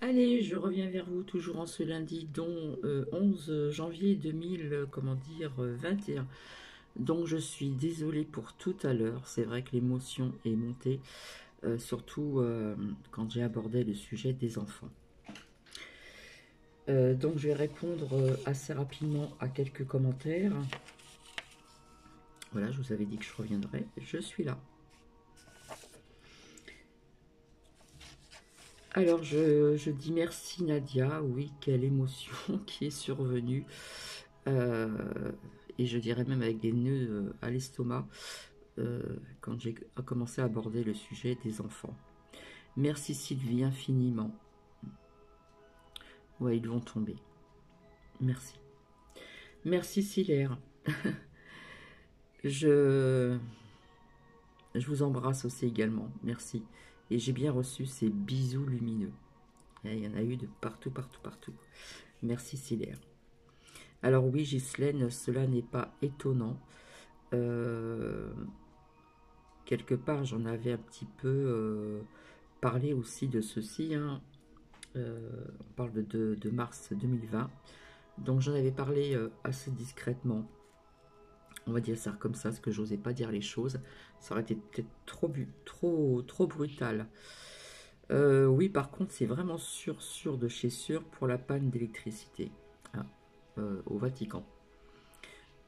Allez, je reviens vers vous toujours en ce lundi, dont 11 janvier 2000, comment dire, 21. Donc je suis désolée pour tout à l'heure, c'est vrai que l'émotion est montée, surtout quand j'ai abordé le sujet des enfants. Donc je vais répondre assez rapidement à quelques commentaires. Voilà, je vous avais dit que je reviendrais, je suis là. Alors je dis merci Nadia, oui, quelle émotion qui est survenue. Euh, et je dirais même avec des nœuds à l'estomac quand j'ai commencé à aborder le sujet des enfants. Merci Sylvie infiniment. Ouais, ils vont tomber. Merci. Merci Silaire. je, je vous embrasse aussi également. Merci. Et j'ai bien reçu ces bisous lumineux. Il y en a eu de partout, partout, partout. Merci Silaire. Alors oui, Ghislaine, cela n'est pas étonnant. Euh, Quelque part, j'en avais un petit peu parlé aussi de ceci. Hein. On parle de mars 2020. Donc j'en avais parlé assez discrètement. On va dire ça comme ça, parce que j'osais pas dire les choses. Ça aurait été peut-être trop brutal. Oui, par contre, c'est vraiment sûr de chez sûr pour la panne d'électricité hein, au Vatican.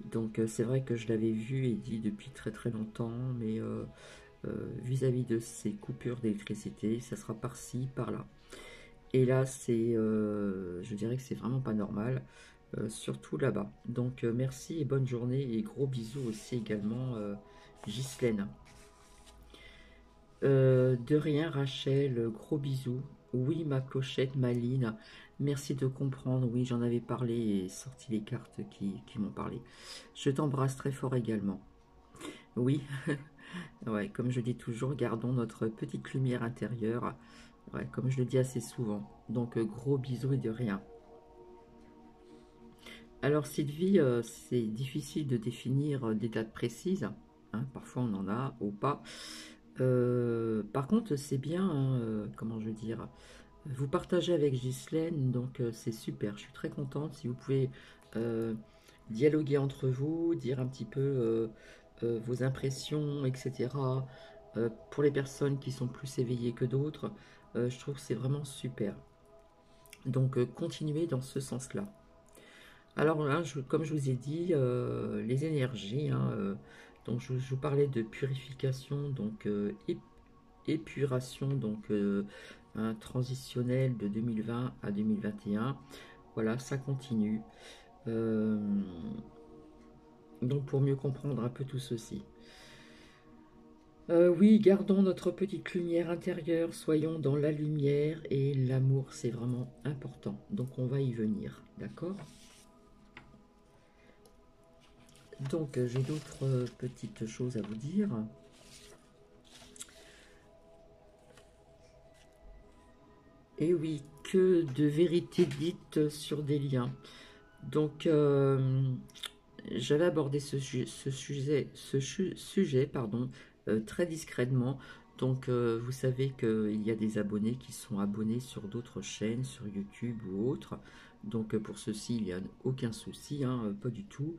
Donc c'est vrai que je l'avais vu et dit depuis très longtemps, mais vis-à-vis de ces coupures d'électricité, ça sera par-ci, par-là. Et là, je dirais que c'est vraiment pas normal, surtout là-bas. Donc merci et bonne journée et gros bisous aussi également, Ghislaine. De rien, Rachel, gros bisous. Oui, ma clochette, Maline, merci de comprendre. Oui, j'en avais parlé et sorti les cartes qui m'ont parlé. Je t'embrasse très fort également. Oui, ouais, comme je dis toujours, gardons notre petite lumière intérieure. Ouais, comme je le dis assez souvent. Donc, gros bisous et de rien. Alors, Sylvie, c'est difficile de définir des dates précises. Hein, parfois, on en a ou pas. Par contre, c'est bien, hein, comment je veux dire, vous partagez avec Ghislaine, donc c'est super. Je suis très contente si vous pouvez euh, dialoguer entre vous, dire un petit peu vos impressions, etc. Pour les personnes qui sont plus éveillées que d'autres, je trouve que c'est vraiment super. Donc, continuez dans ce sens-là. Alors, hein, comme je vous ai dit, les énergies, hein, donc je vous parlais de purification, donc épuration, donc un transitionnel de 2020 à 2021. Voilà, ça continue. Euh, donc, pour mieux comprendre un peu tout ceci. Oui, gardons notre petite lumière intérieure, soyons dans la lumière et l'amour, c'est vraiment important. Donc, on va y venir, d'accord? Donc, j'ai d'autres petites choses à vous dire. Et oui, que de vérité dite sur des liens. Donc, j'avais abordé ce sujet pardon, très discrètement. Donc, vous savez qu'il y a des abonnés qui sont abonnés sur d'autres chaînes, sur YouTube ou autres. Donc, pour ceci, il n'y a aucun souci, hein, pas du tout.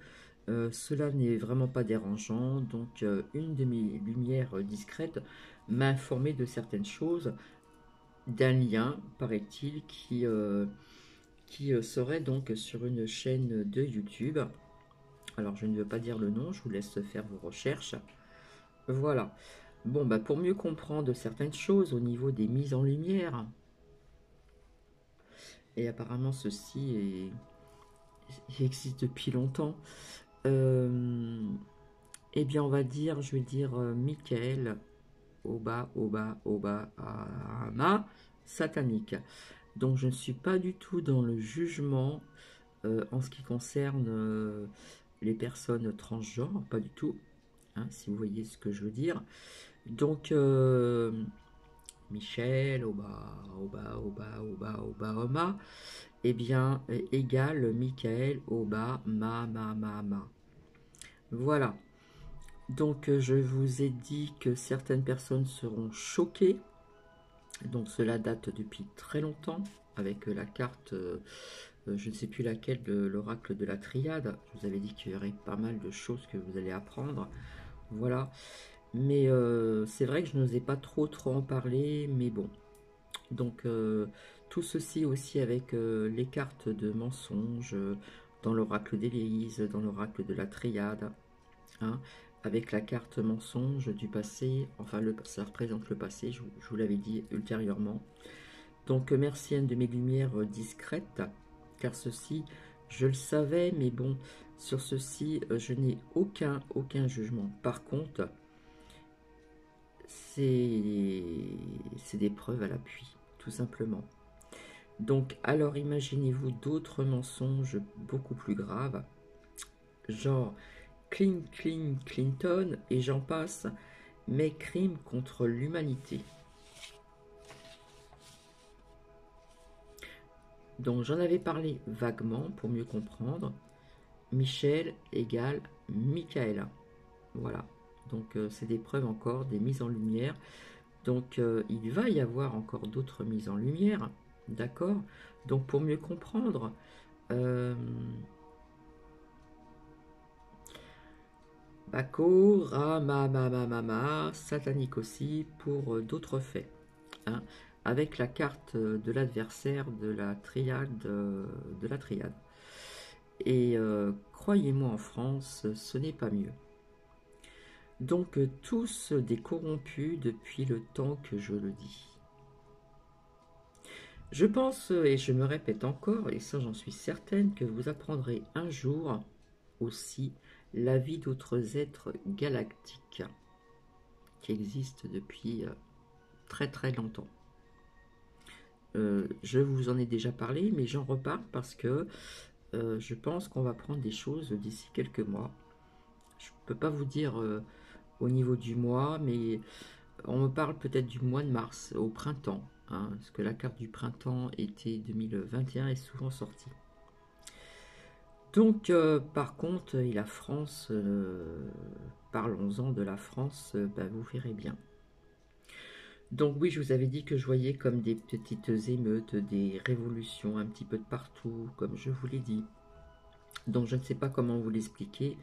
Cela n'est vraiment pas dérangeant. Donc, une de mes lumières discrètes m'a informé de certaines choses, d'un lien, paraît-il, qui serait donc sur une chaîne de YouTube. Alors, je ne veux pas dire le nom, je vous laisse faire vos recherches. Voilà. Bon, bah, pour mieux comprendre certaines choses au niveau des mises en lumière, et apparemment ceci existe depuis longtemps, eh bien, on va dire, je vais dire Michael Obama satanique. Donc, je ne suis pas du tout dans le jugement en ce qui concerne les personnes transgenres, pas du tout, hein, si vous voyez ce que je veux dire. Donc, Michel, Obama, eh bien, égale Michael, ma. Voilà. Donc, je vous ai dit que certaines personnes seront choquées Donc cela date depuis très longtemps, avec la carte, je ne sais plus laquelle, de l'oracle de la triade. Je vous avais dit qu'il y aurait pas mal de choses que vous allez apprendre. Voilà. Mais c'est vrai que je n'osais pas trop en parler, mais bon. Donc tout ceci aussi avec les cartes de mensonges, dans l'oracle d'Élise, dans l'oracle de la triade, hein, avec la carte mensonge du passé, enfin ça représente le passé, je vous l'avais dit ultérieurement. Donc merci Anne de mes lumières discrètes, car ceci, je le savais, mais bon, sur ceci, je n'ai aucun jugement. Par contre, c'est des preuves à l'appui, tout simplement. Donc, alors imaginez-vous d'autres mensonges beaucoup plus graves, genre Clinton, et j'en passe, mais crimes contre l'humanité. Donc j'en avais parlé vaguement pour mieux comprendre. Michel égale Michaela. Voilà. Donc c'est des preuves encore, des mises en lumière. Donc il va y avoir encore d'autres mises en lumière. D'accord. Donc pour mieux comprendre, Bako, Ramamamamama, satanique aussi pour d'autres faits. Hein, avec la carte de l'adversaire de la triade. Et croyez-moi, en France, ce n'est pas mieux. Donc tous des corrompus depuis le temps que je le dis. Je pense, et je me répète encore, et ça j'en suis certaine, que vous apprendrez un jour aussi la vie d'autres êtres galactiques qui existent depuis très très longtemps. Je vous en ai déjà parlé, mais j'en reparle parce que je pense qu'on va prendre des choses d'ici quelques mois. Je ne peux pas vous dire au niveau du mois, mais on me parle peut-être du mois de mars, au printemps, hein, parce que la carte du printemps été 2021 est souvent sortie. Donc, par contre, et la France, parlons-en de la France, vous verrez bien. Donc oui, je vous avais dit que je voyais comme des petites émeutes, des révolutions un petit peu de partout, comme je vous l'ai dit. Donc je ne sais pas comment vous l'expliquer.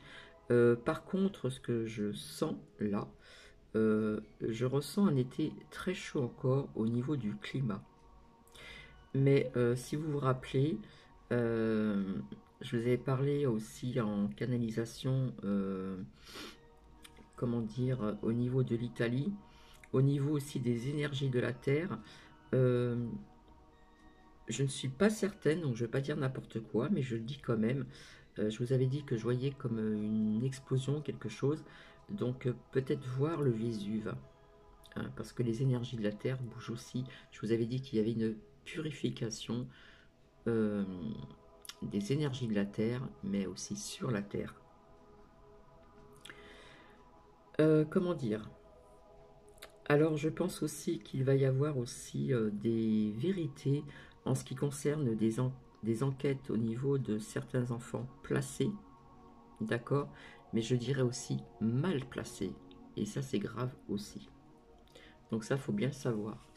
Par contre, ce que je sens là, je ressens un été très chaud encore au niveau du climat. Mais si vous vous rappelez, je vous avais parlé aussi en canalisation, comment dire, au niveau de l'Italie, au niveau aussi des énergies de la Terre. Je ne suis pas certaine, donc je ne vais pas dire n'importe quoi, mais je le dis quand même. Je vous avais dit que je voyais comme une explosion, quelque chose. Donc peut-être voir le Vésuve, hein, parce que les énergies de la Terre bougent aussi. Je vous avais dit qu'il y avait une purification des énergies de la Terre, mais aussi sur la Terre. Comment dire? Alors je pense aussi qu'il va y avoir aussi des vérités en ce qui concerne des enquêtes au niveau de certains enfants placés, d'accord, mais je dirais aussi mal placés, et ça c'est grave aussi. Donc ça, faut bien le savoir.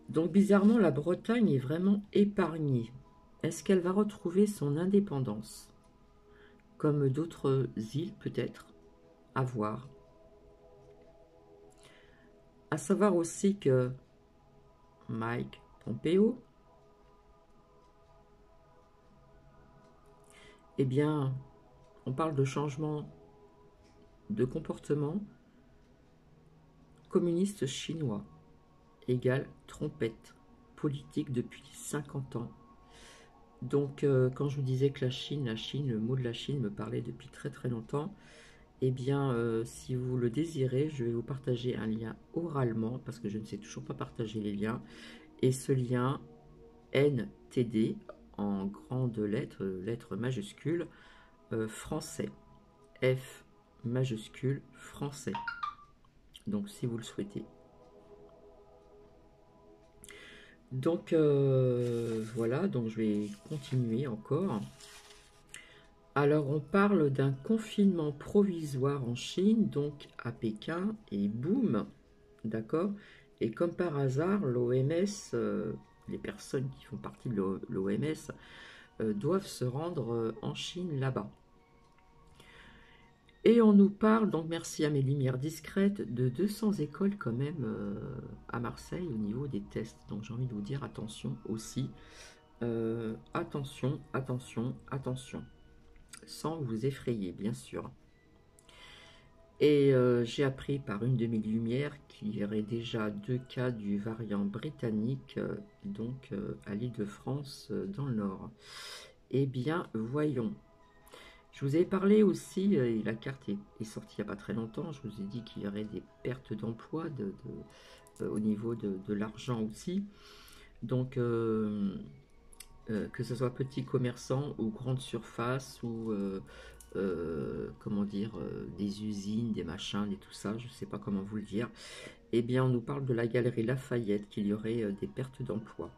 Donc bizarrement, la Bretagne est vraiment épargnée. Est-ce qu'elle va retrouver son indépendance? Comme d'autres îles peut-être, à voir. À savoir aussi que Mike Pompeo, eh bien, on parle de changement de comportement communiste chinois égale trompette politique depuis 50 ans. Donc, quand je vous disais que la Chine, le mot de la Chine me parlait depuis très très longtemps, eh bien, si vous le désirez, je vais vous partager un lien oralement, parce que je ne sais toujours pas partager les liens, et ce lien, NTD, en grandes lettres, lettres majuscules, français, F majuscule, français, donc si vous le souhaitez. Donc, voilà, donc je vais continuer encore. Alors, on parle d'un confinement provisoire en Chine, donc à Pékin, et boum, d'accord, Et comme par hasard, l'OMS, les personnes qui font partie de l'OMS, doivent se rendre en Chine là-bas. Et on nous parle, donc merci à mes lumières discrètes, de 200 écoles quand même à Marseille au niveau des tests. Donc j'ai envie de vous dire attention aussi. Attention, attention, attention. Sans vous effrayer, bien sûr. Et j'ai appris par une de mes lumières qu'il y aurait déjà 2 cas du variant britannique, donc à l'Île-de-France, dans le Nord. Eh bien, voyons. Je vous avais parlé aussi, et la carte est sortie il n'y a pas très longtemps, je vous ai dit qu'il y aurait des pertes d'emploi au niveau de l'argent aussi. Donc, que ce soit petits commerçants ou grandes surfaces ou comment dire, des usines, des machins et tout ça, je ne sais pas comment vous le dire. Eh bien, on nous parle de la galerie Lafayette, qu'il y aurait des pertes d'emploi.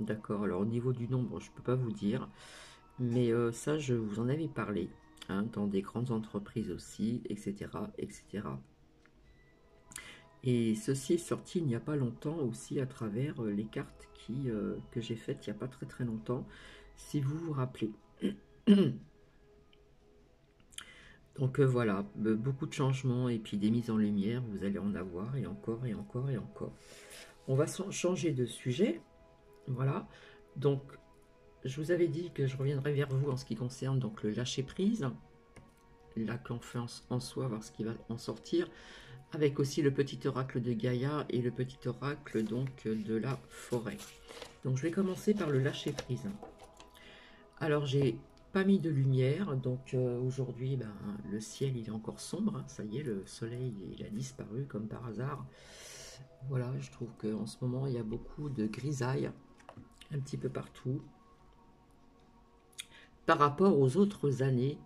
D'accord, alors au niveau du nombre, je ne peux pas vous dire. Mais ça, je vous en avais parlé, hein, dans des grandes entreprises aussi, etc., etc. Et ceci est sorti il n'y a pas longtemps aussi à travers les cartes que j'ai faites il n'y a pas très très longtemps, si vous vous rappelez. Donc voilà, beaucoup de changements et puis des mises en lumière, vous allez en avoir et encore et encore et encore. On va changer de sujet, voilà. Donc je vous avais dit que je reviendrai vers vous en ce qui concerne donc le lâcher-prise, la confiance en soi, voir ce qui va en sortir, avec aussi le petit oracle de Gaïa et le petit oracle donc de la forêt. Donc je vais commencer par le lâcher-prise. Alors j'ai pas mis de lumière, donc aujourd'hui ben, le ciel il est encore sombre, hein, ça y est, le soleil il a disparu comme par hasard. Voilà, je trouve qu'en ce moment il y a beaucoup de grisailles un petit peu partout. Par rapport aux autres années,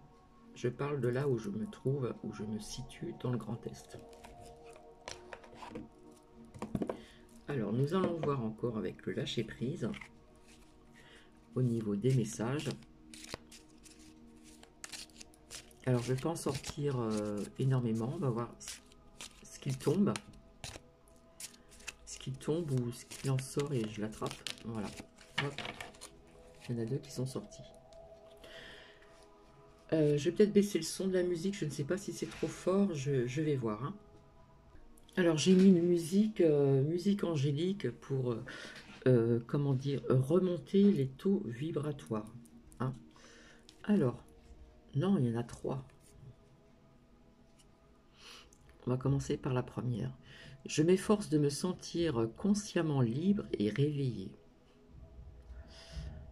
je parle de là où je me trouve, où je me situe dans le Grand Est. Alors, nous allons voir encore avec le lâcher-prise au niveau des messages. Alors, je ne vais pas en sortir énormément. On va voir ce qu'il tombe. Ce qui tombe ou ce qui en sort et je l'attrape. Voilà. Hop. Il y en a 2 qui sont sortis. Je vais peut-être baisser le son de la musique. Je ne sais pas si c'est trop fort. Je vais voir. Hein. Alors, j'ai mis une musique angélique pour... comment dire, remonter les taux vibratoires. Hein. Alors, non, il y en a 3. On va commencer par la première. Je m'efforce de me sentir consciemment libre et réveillé.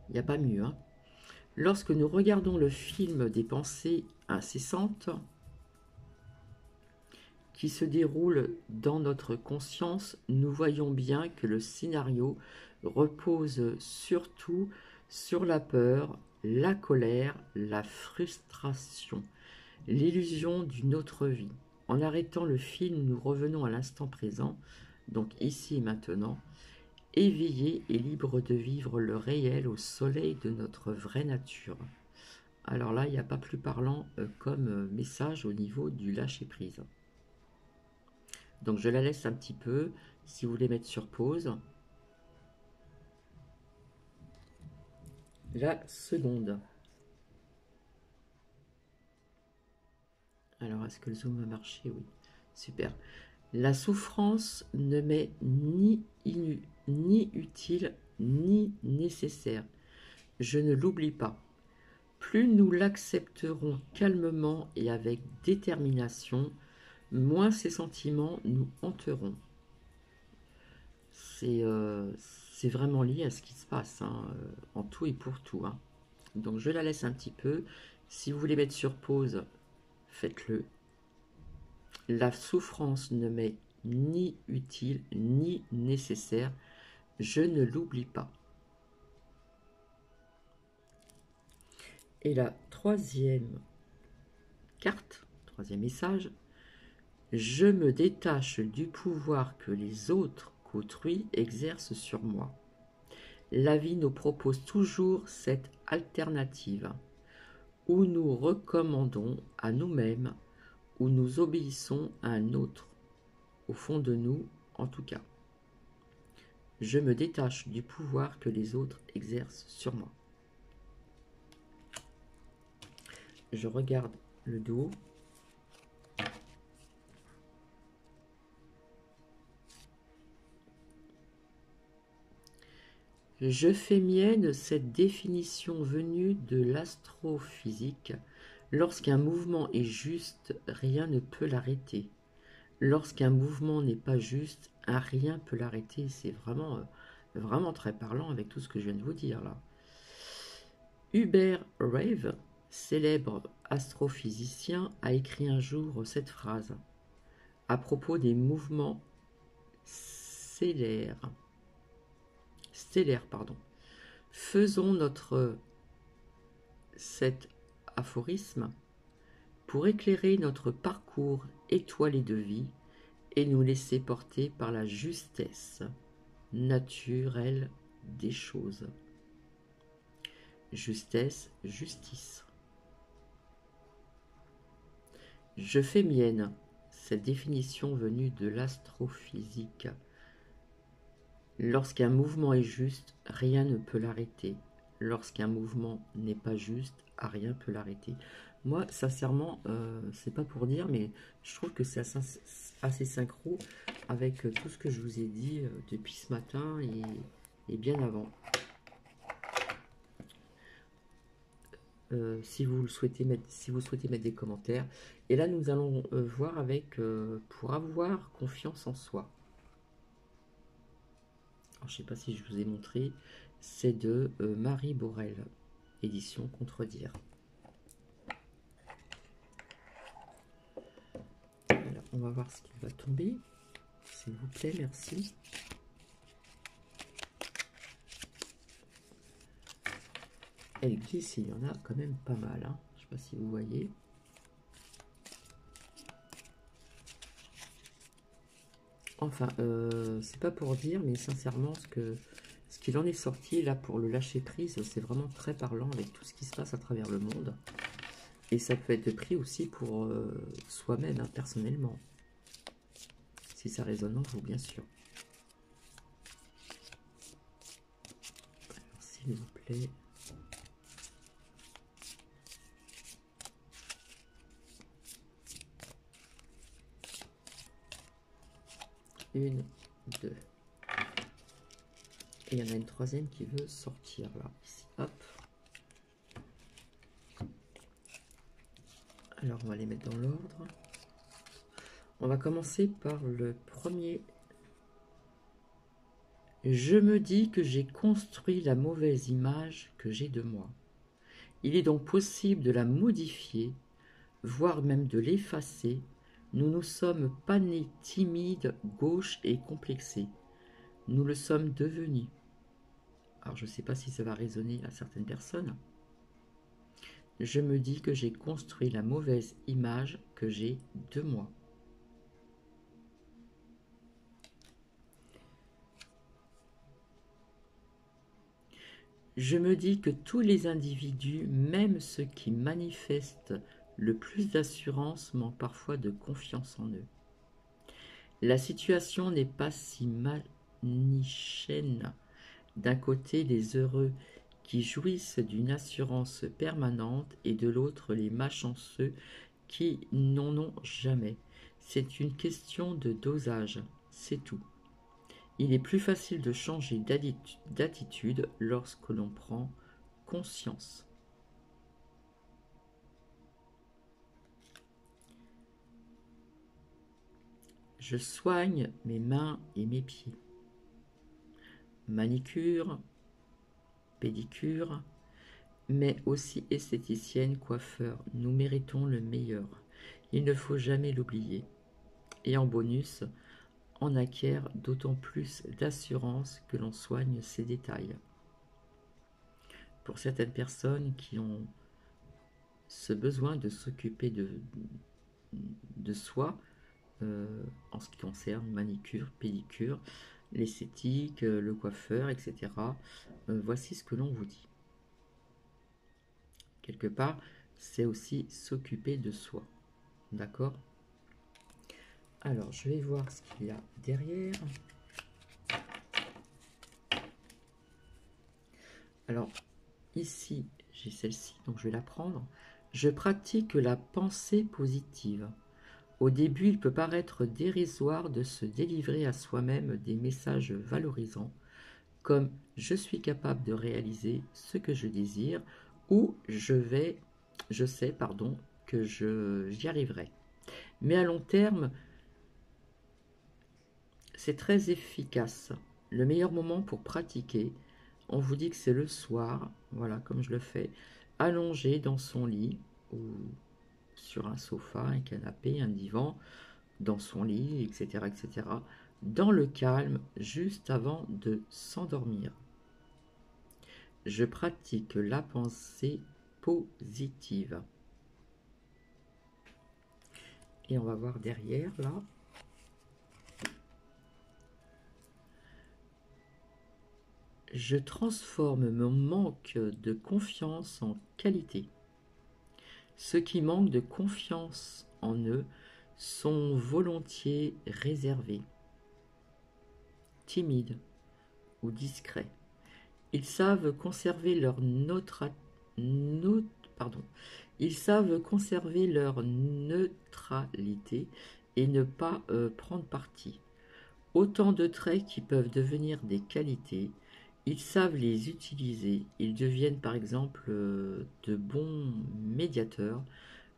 Il n'y a pas mieux. Hein. Lorsque nous regardons le film des pensées incessantes qui se déroulent dans notre conscience, nous voyons bien que le scénario repose surtout sur la peur, la colère, la frustration, l'illusion d'une autre vie. En arrêtant le film, nous revenons à l'instant présent, donc ici et maintenant, éveillés et libres de vivre le réel au soleil de notre vraie nature. Alors là, il n'y a pas plus parlant comme message au niveau du lâcher-prise. Donc je la laisse un petit peu, si vous voulez mettre sur pause. La seconde. Alors, est-ce que le zoom va marcher? Oui. Super. La souffrance ne m'est ni utile, ni nécessaire. Je ne l'oublie pas. Plus nous l'accepterons calmement et avec détermination, moins ces sentiments nous hanteront. C'est vraiment lié à ce qui se passe, hein, en tout et pour tout. Hein. Donc je la laisse un petit peu. Si vous voulez mettre sur pause, faites-le. La souffrance ne m'est ni utile ni nécessaire. Je ne l'oublie pas. Et la troisième carte, troisième message, je me détache du pouvoir que les autres qu'autrui exercent sur moi. La vie nous propose toujours cette alternative où nous recommandons à nous-mêmes, où nous obéissons à un autre. Au fond de nous, en tout cas. Je me détache du pouvoir que les autres exercent sur moi. Je regarde le dos. Je fais mienne cette définition venue de l'astrophysique. Lorsqu'un mouvement est juste, rien ne peut l'arrêter. Lorsqu'un mouvement n'est pas juste, un rien peut l'arrêter. C'est vraiment très parlant avec tout ce que je viens de vous dire là. Hubert Reeve, célèbre astrophysicien, a écrit un jour cette phrase à propos des mouvements stellaires. Faisons cet aphorisme pour éclairer notre parcours étoilé de vie et nous laisser porter par la justesse naturelle des choses. Justesse, justice. Je fais mienne cette définition venue de l'astrophysique. Lorsqu'un mouvement est juste, rien ne peut l'arrêter. Lorsqu'un mouvement n'est pas juste, rien ne peut l'arrêter. Moi, sincèrement, c'est pas pour dire, mais je trouve que c'est assez synchro avec tout ce que je vous ai dit depuis ce matin et bien avant. Si vous souhaitez mettre des commentaires. Et là, nous allons voir avec pour avoir confiance en soi. Alors, je ne sais pas si je vous ai montré. C'est de Marie Borel, édition Contredire. Alors, on va voir ce qui va tomber. S'il vous plaît, merci. Elle glisse, il y en a quand même pas mal. Hein. Je ne sais pas si vous voyez. Enfin, c'est pas pour dire, mais sincèrement, ce qu'il en est sorti là pour le lâcher prise, c'est vraiment très parlant avec tout ce qui se passe à travers le monde. Et ça peut être pris aussi pour soi-même, hein, personnellement. Si ça résonne en vous, bien sûr. Alors, s'il vous plaît. Une, deux. Et il y en a une troisième qui veut sortir là. Ici, hop. Alors, on va les mettre dans l'ordre. On va commencer par le premier. Je me dis que j'ai construit la mauvaise image que j'ai de moi. Il est donc possible de la modifier, voire même de l'effacer. Nous ne sommes pas nés timides, gauches et complexés. Nous le sommes devenus. Alors, je ne sais pas si ça va résonner à certaines personnes. Je me dis que j'ai construit la mauvaise image que j'ai de moi. Je me dis que tous les individus, même ceux qui manifestent le plus d'assurance, manquent parfois de confiance en eux. La situation n'est pas si manichène. D'un côté, les heureux qui jouissent d'une assurance permanente et de l'autre, les malchanceux qui n'en ont jamais. C'est une question de dosage, c'est tout. Il est plus facile de changer d'attitude lorsque l'on prend conscience. Je soigne mes mains et mes pieds. Manicure, pédicure, mais aussi esthéticienne, coiffeur. Nous méritons le meilleur. Il ne faut jamais l'oublier. Et en bonus, on acquiert d'autant plus d'assurance que l'on soigne ces détails. Pour certaines personnes qui ont ce besoin de s'occuper de soi, en ce qui concerne manicure, pédicure, l'esthétique, le coiffeur, etc. Voici ce que l'on vous dit. Quelque part, c'est aussi s'occuper de soi. D'accord ? Alors, je vais voir ce qu'il y a derrière. Alors, ici, j'ai celle-ci, donc je vais la prendre. Je pratique la pensée positive. Au début, il peut paraître dérisoire de se délivrer à soi-même des messages valorisants, comme « je suis capable de réaliser ce que je désire » ou « je sais, que j'y arriverai ». Mais à long terme, c'est très efficace. Le meilleur moment pour pratiquer, on vous dit que c'est le soir, voilà, comme je le fais, allongé dans son lit ou sur un sofa, un canapé, un divan, dans son lit, etc., etc., dans le calme, juste avant de s'endormir. Je pratique la pensée positive. Et on va voir derrière, là. Je transforme mon manque de confiance en qualité. Ceux qui manquent de confiance en eux sont volontiers réservés, timides ou discrets. Ils savent conserver leur neutralité et ne pas prendre parti. Autant de traits qui peuvent devenir des qualités. Ils savent les utiliser. Ils deviennent par exemple de bons médiateurs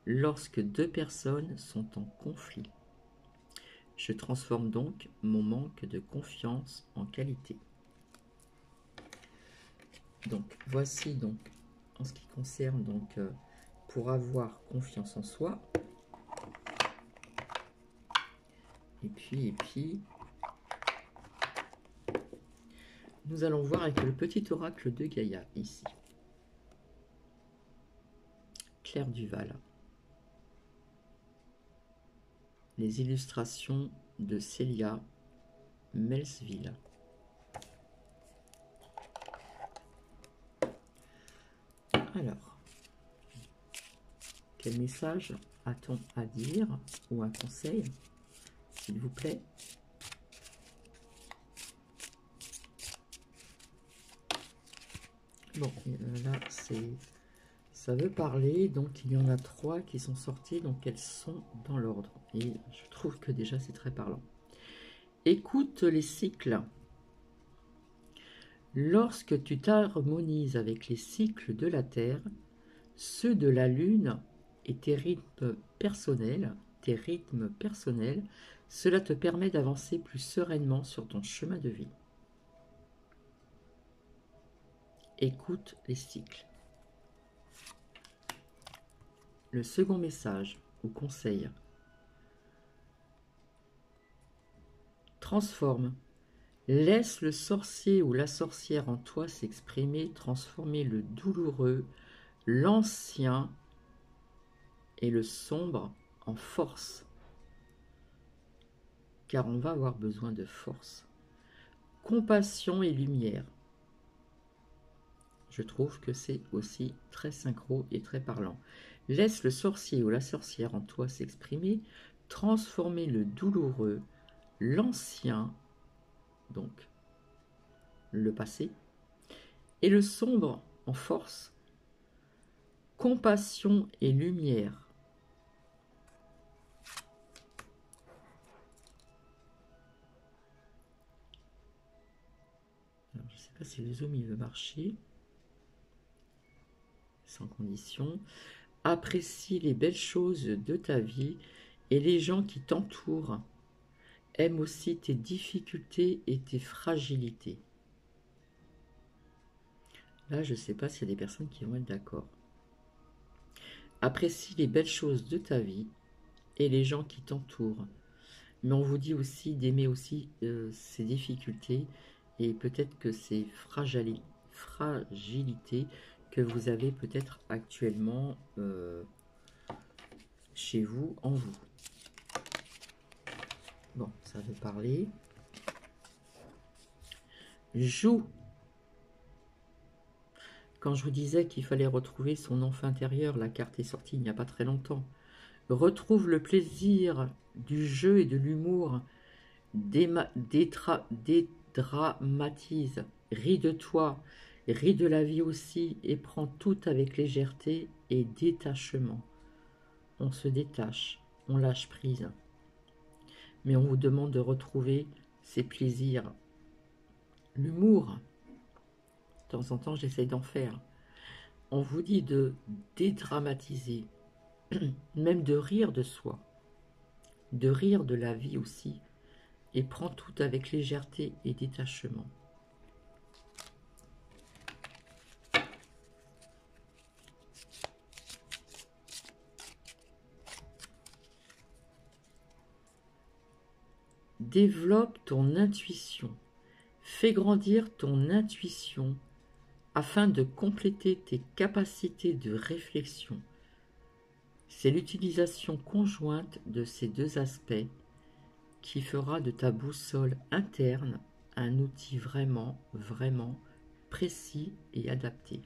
lorsque deux personnes sont en conflit. Je transforme donc mon manque de confiance en qualité. Donc voici donc en ce qui concerne donc pour avoir confiance en soi. Et puis nous allons voir avec le petit oracle de Gaïa ici. Claire Duval. Les illustrations de Célia Melsville. Alors, quel message a-t-on à dire ou un conseil, s'il vous plaît? Bon, là, ça veut parler, donc il y en a 3 qui sont sorties, donc elles sont dans l'ordre. Et je trouve que déjà, c'est très parlant. Écoute les cycles. Lorsque tu t'harmonises avec les cycles de la Terre, ceux de la Lune et tes rythmes personnels, cela te permet d'avancer plus sereinement sur ton chemin de vie. Écoute les cycles. Le second message ou conseil. Transforme. Laisse le sorcier ou la sorcière en toi s'exprimer, transformer le douloureux, l'ancien et le sombre en force. Car on va avoir besoin de force. Compassion et lumière. Je trouve que c'est aussi très synchro et très parlant. Laisse le sorcier ou la sorcière en toi s'exprimer, transformer le douloureux, l'ancien, donc le passé, et le sombre en force. Compassion et lumière. Alors, je ne sais pas si le zoom il veut marcher. Sans condition. Apprécie les belles choses de ta vie et les gens qui t'entourent. Aime aussi tes difficultés et tes fragilités. Là, je ne sais pas s'il y a des personnes qui vont être d'accord. Apprécie les belles choses de ta vie et les gens qui t'entourent. Mais on vous dit aussi d'aimer aussi ces difficultés et peut-être que ces fragilités que vous avez peut-être actuellement chez vous, en vous. Bon, ça veut parler. Joue. Quand je vous disais qu'il fallait retrouver son enfant intérieur, la carte est sortie il n'y a pas très longtemps. Retrouve le plaisir du jeu et de l'humour. Dédramatise. Ris de toi. Ris de la vie aussi. Et prends tout avec légèreté et détachement. On se détache. On lâche prise. Mais on vous demande de retrouver ces plaisirs. L'humour. De temps en temps, j'essaie d'en faire. On vous dit de dédramatiser. Même de rire de soi. De rire de la vie aussi. Et prends tout avec légèreté et détachement. Développe ton intuition. Fais grandir ton intuition afin de compléter tes capacités de réflexion. C'est l'utilisation conjointe de ces deux aspects qui fera de ta boussole interne un outil vraiment, vraiment précis et adapté.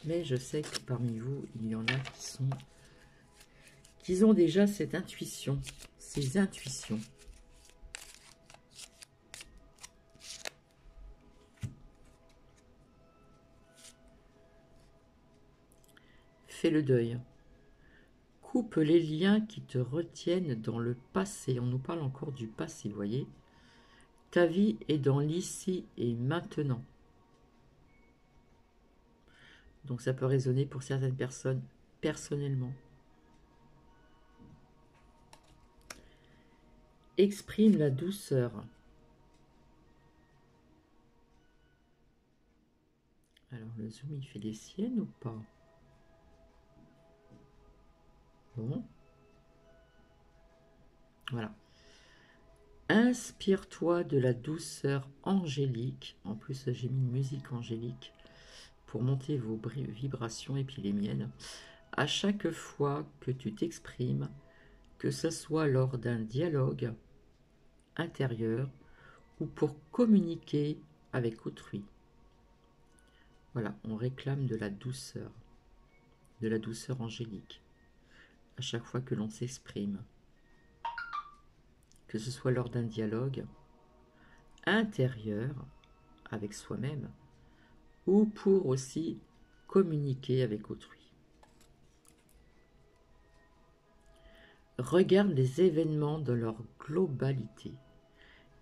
Mais je sais que parmi vous, il y en a qui ont déjà cette intuition, ces intuitions. Fais le deuil. Coupe les liens qui te retiennent dans le passé. On nous parle encore du passé, vous voyez. Ta vie est dans l'ici et maintenant. Donc ça peut résonner pour certaines personnes personnellement. Exprime la douceur. Alors le zoom, il fait des siennes ou pas? Bon. Voilà. Inspire-toi de la douceur angélique. En plus, j'ai mis une musique angélique pour monter vos vibrations et puis les miennes. À chaque fois que tu t'exprimes, que ce soit lors d'un dialogue intérieur ou pour communiquer avec autrui. Voilà, on réclame de la douceur angélique, à chaque fois que l'on s'exprime. Que ce soit lors d'un dialogue intérieur avec soi-même ou pour aussi communiquer avec autrui. Regarde les événements dans leur globalité.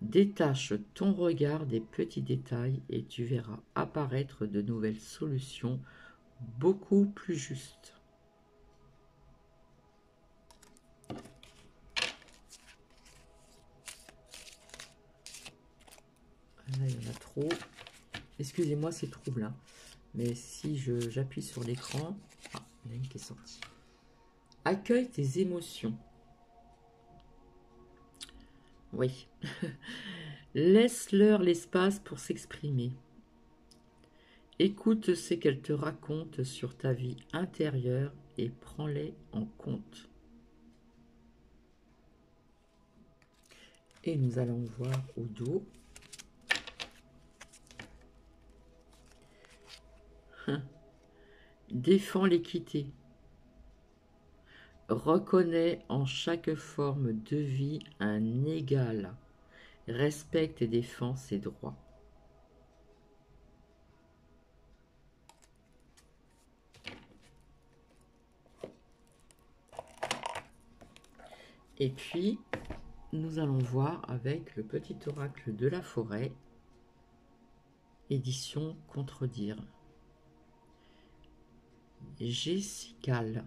Détache ton regard des petits détails et tu verras apparaître de nouvelles solutions beaucoup plus justes. Là, il y en a trop. Excusez-moi, c'est trouble. Hein. Mais si j'appuie sur l'écran... Ah, il y en a une qui est sortie. Accueille tes émotions. Oui. Laisse-leur l'espace pour s'exprimer. Écoute ce qu'elles te racontent sur ta vie intérieure et prends-les en compte. Et nous allons voir au dos. Défends l'équité. Reconnais en chaque forme de vie un égal. Respecte et défends ses droits. Et puis, nous allons voir avec le petit oracle de la forêt, édition Contredire. Jessical.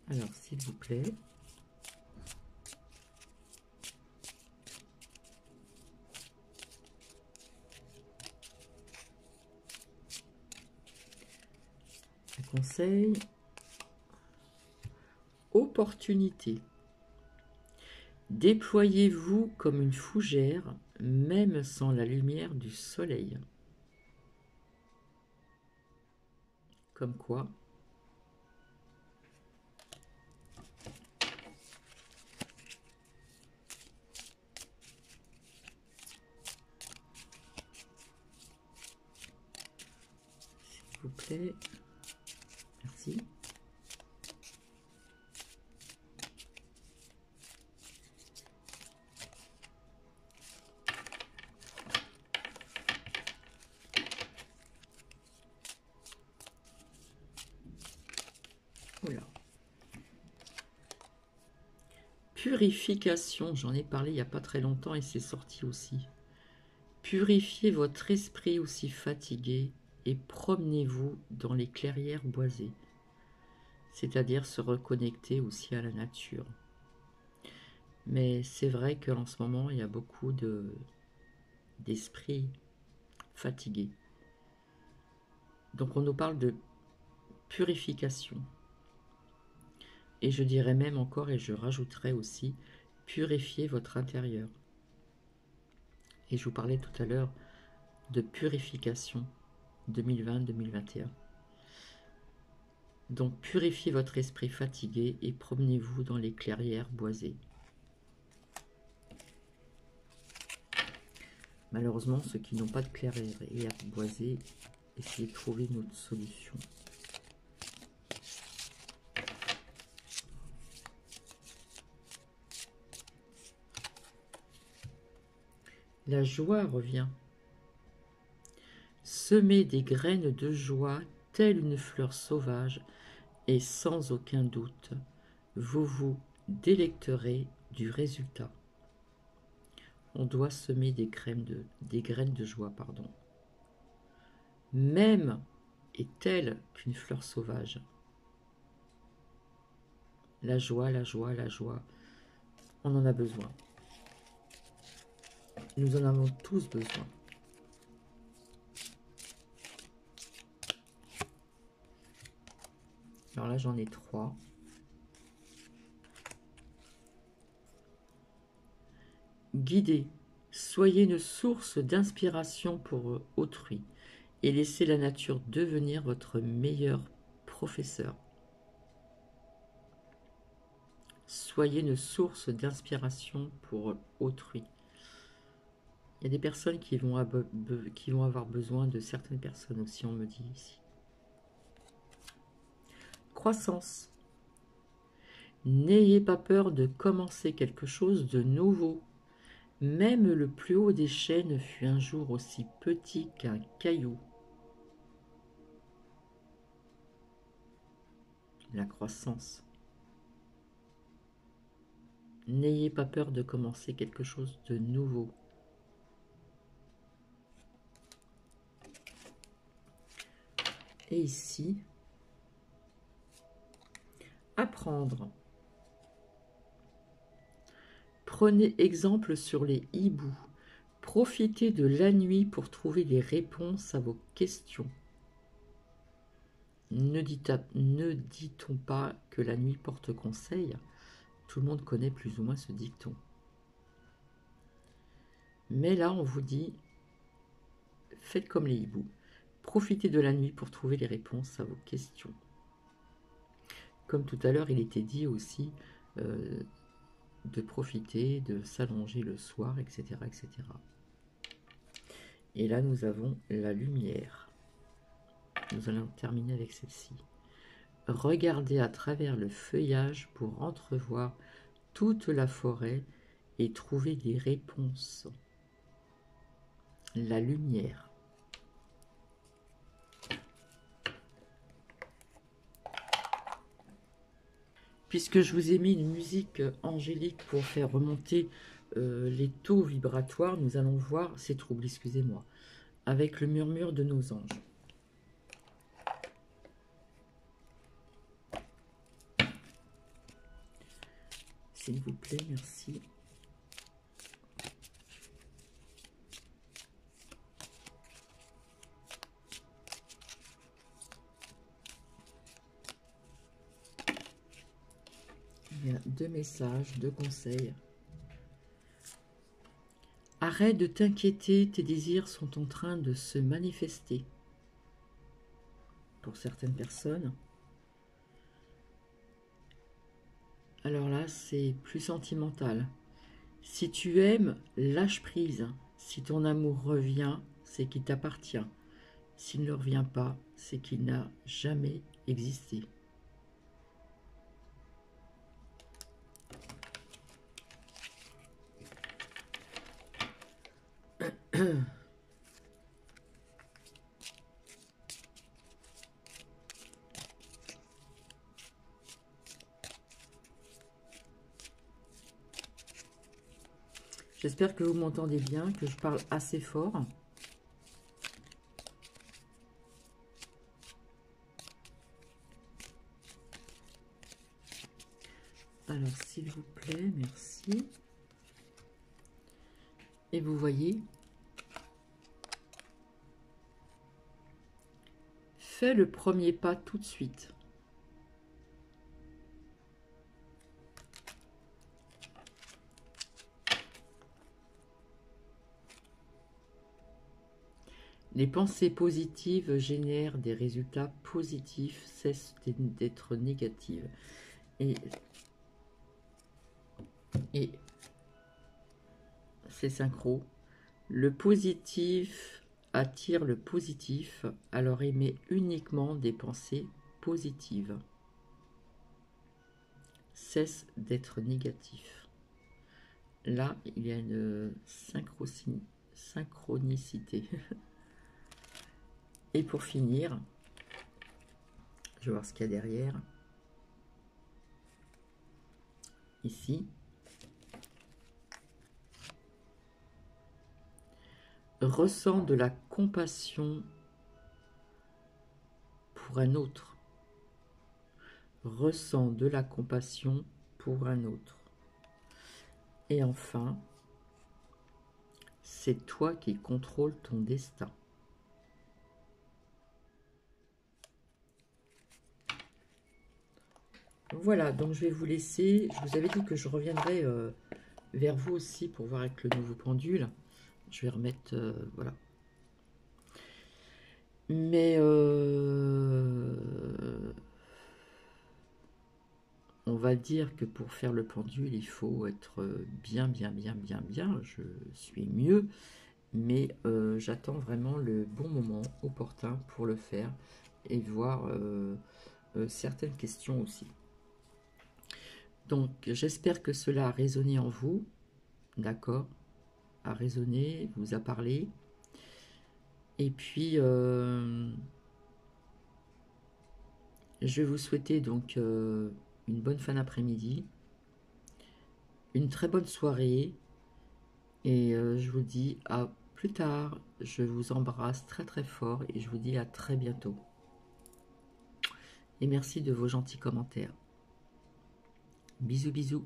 Alors, s'il vous plaît. Un conseil. Opportunité. Déployez-vous comme une fougère, même sans la lumière du soleil. Comme quoi, plaît. Merci. Voilà. Purification, j'en ai parlé il n'y a pas très longtemps et c'est sorti aussi. Purifiez votre esprit aussi fatigué et promenez-vous dans les clairières boisées, c'est-à-dire se reconnecter aussi à la nature. Mais c'est vrai qu'en ce moment, il y a beaucoup d'esprits fatigués. Donc on nous parle de purification. Et je dirais même encore, et je rajouterais aussi, purifiez votre intérieur. Et je vous parlais tout à l'heure de purification 2020-2021. Donc purifiez votre esprit fatigué et promenez-vous dans les clairières boisées. Malheureusement, ceux qui n'ont pas de clairières boisées, essayez de trouver une autre solution. La joie revient. Semez des graines de joie, telle une fleur sauvage, et sans aucun doute, vous vous délecterez du résultat. On doit semer des graines de joie, pardon. Même est telle qu'une fleur sauvage. La joie, la joie, la joie, on en a besoin. Nous en avons tous besoin. Alors là, j'en ai 3. Guidez, soyez une source d'inspiration pour autrui et laissez la nature devenir votre meilleur professeur. Soyez une source d'inspiration pour autrui. Il y a des personnes qui vont avoir besoin de certaines personnes aussi, on me dit ici. Croissance. N'ayez pas peur de commencer quelque chose de nouveau. Même le plus haut des chênes fut un jour aussi petit qu'un caillou. La croissance. N'ayez pas peur de commencer quelque chose de nouveau. Et ici, apprendre. Prenez exemple sur les hiboux. Profitez de la nuit pour trouver des réponses à vos questions. Ne dit-on pas que la nuit porte conseil? Tout le monde connaît plus ou moins ce dicton. Mais là, on vous dit, faites comme les hiboux. Profitez de la nuit pour trouver les réponses à vos questions. Comme tout à l'heure, il était dit aussi de profiter, de s'allonger le soir, etc., etc. Et là, nous avons la lumière. Nous allons terminer avec celle-ci. Regardez à travers le feuillage pour entrevoir toute la forêt et trouver des réponses. La lumière. Puisque je vous ai mis une musique angélique pour faire remonter les taux vibratoires, nous allons voir ces troubles, excusez-moi, avec le murmure de nos anges. S'il vous plaît, merci. Il y a 2 messages, 2 conseils. Arrête de t'inquiéter, tes désirs sont en train de se manifester. Pour certaines personnes. Alors là, c'est plus sentimental. Si tu aimes, lâche prise. Si ton amour revient, c'est qu'il t'appartient. S'il ne revient pas, c'est qu'il n'a jamais existé. J'espère que vous m'entendez bien, que je parle assez fort. Alors, s'il vous plaît, merci. Et vous voyez, fais le premier pas tout de suite. Les pensées positives génèrent des résultats positifs, cessent d'être négatives. Et c'est synchro. Le positif attire le positif, alors émet uniquement des pensées positives. Cesse d'être négatif. Là, il y a une synchronicité. Et pour finir, je vais voir ce qu'il y a derrière. Ici. Ressens de la compassion pour un autre. Ressens de la compassion pour un autre. Et enfin, c'est toi qui contrôles ton destin. Voilà, donc je vais vous laisser. Je vous avais dit que je reviendrai vers vous aussi pour voir avec le nouveau pendule. Je vais remettre, voilà. Mais on va dire que pour faire le pendule, il faut être bien. Je suis mieux, mais j'attends vraiment le bon moment opportun pour le faire et voir certaines questions aussi. Donc, j'espère que cela a résonné en vous, d'accord, a résonné, vous a parlé. Et puis, je vais vous souhaiter donc une bonne fin d'après-midi, une très bonne soirée, et je vous dis à plus tard. Je vous embrasse très très fort et je vous dis à très bientôt. Et merci de vos gentils commentaires. Bisous bisous.